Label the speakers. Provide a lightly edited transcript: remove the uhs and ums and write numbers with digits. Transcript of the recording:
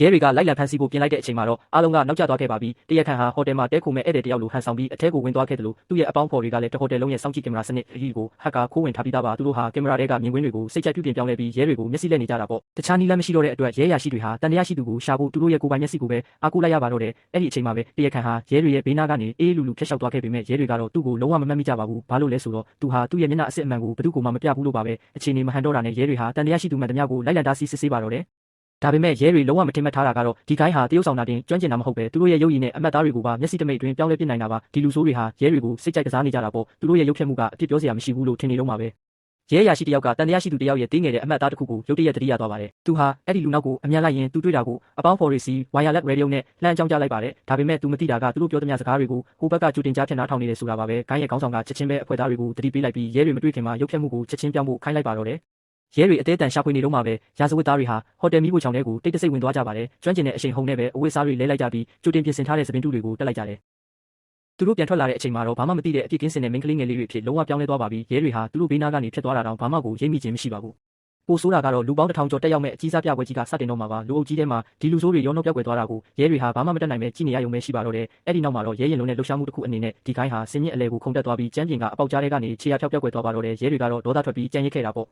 Speaker 1: ရဲတွေကလိုက်လံဖမ်းဆီးဖို့ပြင်လိုက်တဲ့အချိန်မှာတော့အားလုံးကနောက်ကျသွားခဲ့ပါပြီ။တရားခံဟာဟိုတယ်မှာတဲခိုမဲ့ဧည့်သည်တယောက်လိုဟန်ဆောင်ပြီးအထဲကိုဝင်သွားခဲ့တယ်လို့သူ့ရဲ့အပေါင်းဖော်တွေကလည်းတဟိုတယ်လုံးရဲ့စောင့်ကြည့်ကင်မရာစနစ်အကြီးကိုဟက်ကခိုးဝင်ထားပြီးသားပါ။သူတို့ဟာကင်မရာတွေကမြင်ကွင်းတွေကိုစိတ်ကြိုက်ပြုပြင်ပြောင်းလဲပြီးရဲတွေကိုမျက်စိလက်နေကြတာပေါ့။တခြားနည်းလမ်းမရှိတော့တဲ့အတွက်ရဲရရှိတွေဟာတန်တရားရှိသူကိုရှာဖို့သူတို့ရဲ့ကိုယ်ပိုင်မျက်စိကိုပဲအားကိုးလိုက်ရပါတော့တယ်။အဲ့ဒီအချိန်မှာပဲတရားခံဟာရဲတွေရဲ့ဘေးနားကနေအေးလူလူဖျက်လျှောက်သွားခဲ့ပေမဲ့ရဲတွေကတော့သူ့ကိုလုံးဝမမှတ်မိကြပါဘူး။ဘာလို့လဲဆိုတော့သူဟာသူ့ရဲ့မျက်နှာအစစ်အမှန်ကိုဘယ်သူမှမပြဘူးလို့ပါပဲ။အခြေအနေမဟန်တော့တာနဲ့ရဲတွေဟာတန်တရားရှိသူမှန်သမျှကိုလိုက်လံတားဆီးစစ်ဆေးပါတော့တယ်။ဒါပေမဲ့ရဲတွေလုံးဝမထင်မှတ်ထားတာကတော့ဒီကိုင်းဟာတရုတ်ဆောင်တာတင်ကျွမ်းကျင်တာမဟုတ်ပဲသူတို့ရဲ့ရုပ်ရည်နဲ့အမတ်သားတွေကိုပါမျက်စိတမိတ်အတွင်းပြောင်းလဲပြစ်နိုင်တာပါဒီလူဆိုးတွေဟာရဲတွေကိုစိတ်ကြိုက်ကစားနေကြတာပေါ့သူတို့ရဲ့ရုပ်ဖြတ်မှုကအပြစ်ပြောစရာမရှိဘူးလို့ထင်နေတော့မှာပဲရဲရရှိတယောက်ကတန်တရားရှိသူတယောက်ရဲ့တင်းငယ်တဲ့အမတ်သားတစ်ခုကိုရုတ်တရက်တတိယသွားပါတယ်သူဟာအဲ့ဒီလူနောက်ကိုအမြန်လိုက်ရင်သူတွေ့တာကိုအပေါင်းဖော်ရီစီဝိုင်ယာလက်ရေဒီယိုနဲ့လှမ်းအကြောင်းကြားလိုက်ပါတယ်ဒါပေမဲ့သူမသိတာကသူတို့ပြောသမျှစကားတွေကိုဟိုဘက်ကကြိုတင်ကြားဖြတ်နားထောင်နေတယ်ဆိုတာပါပဲကိုင်းရဲ့ခေါင်းဆောင်ကချက်ချင်းပဲအဖွဲ့သားတွေကိုတတိပေးလိုက်ပြီးရဲတွေမတွေ့ခင်မှာရုပ်ဖြတ်မှုကိုချက်ချင်းပြောင်းဖို့ခိုင်းလိုက်ပါတော့တယ်ရဲတွေအသေးအတန်ရှာဖွေနေတော့မှပဲရာဇဝတ်သားတွေဟာဟိုတယ်မီးဖိုချောင်ထဲကိုတိတ်တဆိတ်ဝင်သွားကြပါတယ်ကျွမ်းကျင်တဲ့အချိန်ဟုန်နဲ့ပဲအဝတ်စားတွေလဲလိုက်ကြပြီးကြိုတင်ပြင်ဆင်ထားတဲ့သပင်တူတွေကိုတက်လိုက်ကြတယ်သူတို့ပြန်ထွက်လာတဲ့အချိန်မှာတော့ဘာမှမသိတဲ့အပြစ်ကင်းစင်တဲ့မိန်းကလေးငယ်လေးတွေအဖြစ်လုံးဝပြောင်းလဲသွားပါပြီရဲတွေဟာသူတို့ဘေးနားကနေဖြတ်သွားတာတောင်ဘာမှကိုရိပ်မိခြင်းမရှိပါဘူးပိုဆိုးတာကတော့လူပေါင်း1000ကျော်တက်ရောက်မဲ့အကြီးစားပြပွဲကြီးကစတင်တော့မှာပါလူအုပ်ကြီးထဲမှာဒီလူဆိုးတွေရောနှောပြောက်ွယ်သွားတာကိုရဲတွေဟာဘာမှမတတ်နိုင်ပဲကြည့်နေရရုံပဲရှိပါတော့တယ်အဲ့ဒီနောက်မှာတော့ရဲရင်လုံးနဲ့လှုပ်ရှားမှုတစ်ခုအနေနဲ့ဒီကိုင်းဟာစင်မြင့်အလဲကိုခုန်တက်သွားပြီးကျမ်းပြင်ကအပေါက်ကြားထဲကနေခြေရာဖြောက်ပြောက်ွယ်သွားပါတော့တယ်ရဲတွေကတော့ဒေါသထွက်ပြီးကြမ်းရစ်ခဲ့တာပေါ့